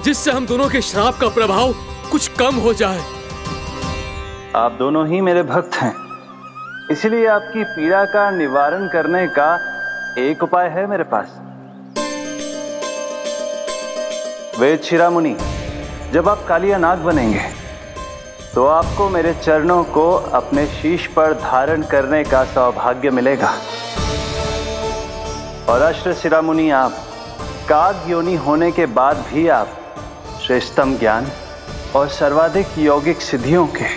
जिससे हम दोनों के श्राप का प्रभाव कुछ कम हो जाए। आप दोनों ही मेरे भक्त हैं, इसलिए आपकी पीड़ा का निवारण करने का एक उपाय है मेरे पास। वेद शिरामुनि, जब आप कालिया नाग बनेंगे तो आपको मेरे चरणों को अपने शीश पर धारण करने का सौभाग्य मिलेगा। और अश्र शिरामुनि, आप काग योनि होने के बाद भी आप श्रेष्ठतम ज्ञान और सर्वाधिक यौगिक सिद्धियों के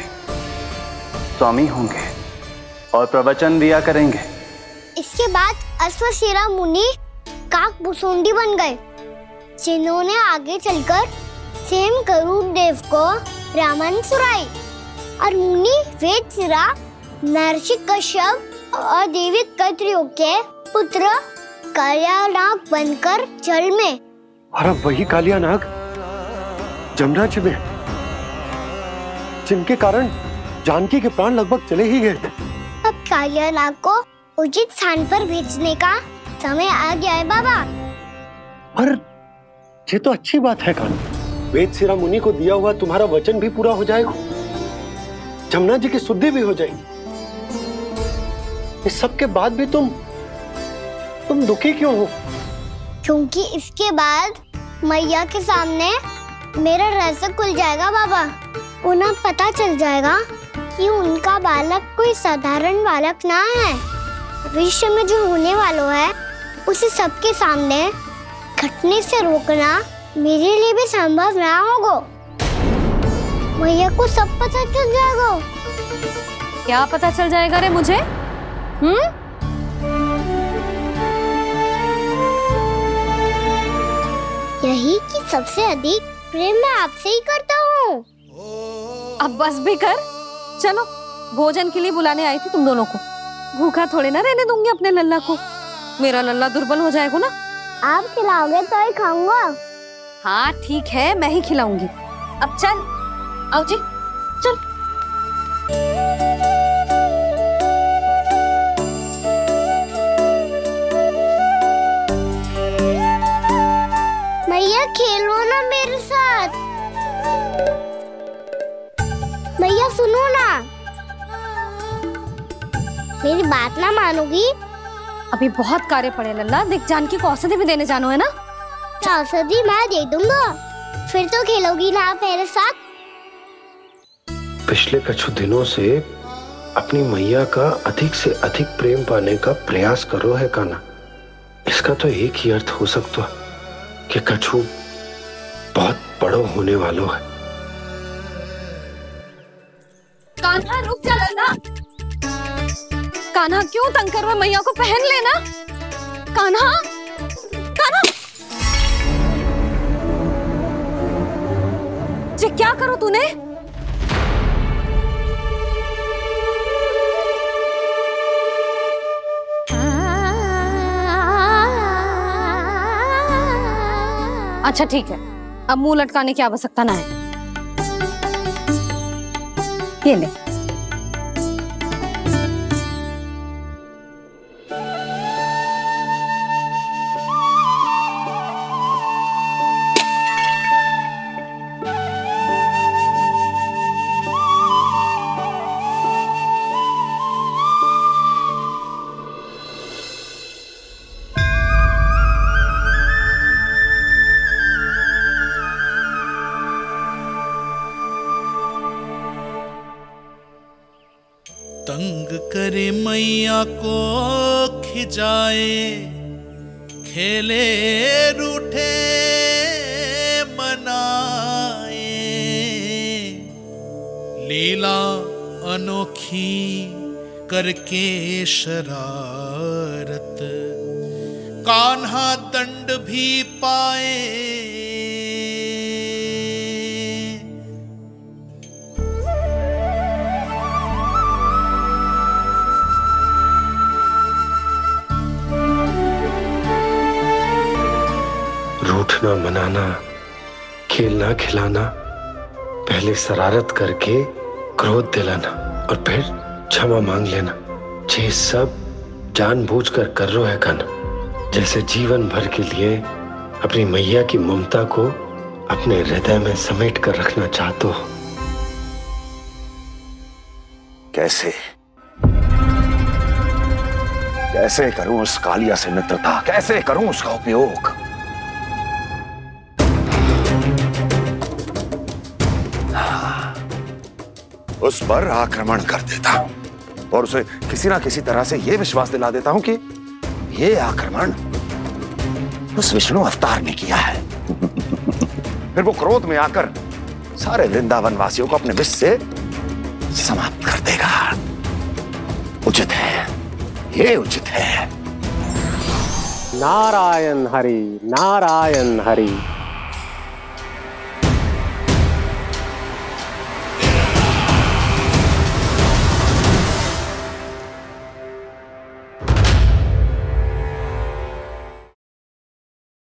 स्वामी होंगे और प्रवचन दिया करेंगे। इसके बाद अश्वशिरा मुनि काक भुसुंडी बन गए, जिन्होंने आगे चलकर सेम गरुड़ देव को रामायण सुनाई। और मुनि वेदशिरा महर्षि कश्यप और देवी कत्रियों के पुत्र कालिया नाग बनकर जल में। और अब वही कालिया नाग जमुना जी में, जिनके कारण जानकी के प्राण लगभग चले ही गए थे। अब कालिया नाग को उचित स्थान पर भेजने का समय आ गया है बाबा। पर ये तो अच्छी बात है कान्हा, वेदशिरा मुनि को दिया हुआ तुम्हारा वचन भी पूरा हो जाएगा, जमुना जी की शुद्धि भी हो जाएगी। इस सब के बाद भी तुम दुखी क्यों हो? क्योंकि इसके बाद मैया के सामने मेरा रहस्य खुल जाएगा बाबा। उन्हें पता चल जाएगा कि उनका बालक कोई साधारण बालक ना है। भविष्य में जो होने वाला है उसे सबके सामने घटने से रोकना मेरे लिए भी संभव ना होगा। मैया को सब पता चल जाएगा। क्या पता चल जाएगा रे मुझे? यही कि सबसे अधिक प्रेम मैं आपसे ही करता हूँ। अब बस भी कर, चलो भोजन के लिए बुलाने आई थी तुम दोनों को। भूखा थोड़े ना रहने दूंगी अपने लल्ला को, मेरा लल्ला दुर्बल हो जाएगा ना। आप खिलाओगे तो ही खाऊंगा। हाँ ठीक है, मैं ही खिलाऊंगी। अब चल, आओ जी चल। मैया खेलो ना मेरे साथ। मैया सुनो ना, मेरी बात ना मानोगी? अभी बहुत कार्य पड़े लल्ला, देख जानकी को औषधि भी देने जानो है ना। औषधि मैं दे दूंगा, फिर तो खेलोगी ना आप मेरे साथ। पिछले कुछ दिनों से अपनी मैया का अधिक से अधिक प्रेम पाने का प्रयास करो है कान्हा। इसका तो एक ही अर्थ हो सकता है कि कछु बहुत बड़ो होने वाला है। कान्हा रुक जा लल्ला। कान्हा क्यों तंग कर रहा है? मैया को पहन लेना। कान्हा, कान्हा, ये क्या करो तूने? अच्छा ठीक है, अब मुंह लटकाने की आवश्यकता ना है। ये ले। तंग करे मैया को खिजाए, खेले रूठे मनाए, लीला अनोखी करके शरारत, कान्हा दंड भी पाए। रूठना मनाना, खेलना खिलाना, पहले शरारत करके क्रोध दिलाना और फिर क्षमा मांग लेना, ये सब जानबूझकर कर रहे है कान्हा। जैसे जीवन भर के लिए अपनी मैया की ममता को अपने हृदय में समेट कर रखना चाहते हो। कैसे कैसे करूं उस कालिया से मित्रता, कैसे करूं उसका उपयोग? उस पर आक्रमण कर देता हूं और उसे किसी ना किसी तरह से यह विश्वास दिला देता हूं कि यह आक्रमण उस विष्णु अवतार ने किया है। फिर वो क्रोध में आकर सारे वृंदावन वासियों को अपने विष से समाप्त कर देगा। उचित है, ये उचित है। नारायण हरि, नारायण हरि।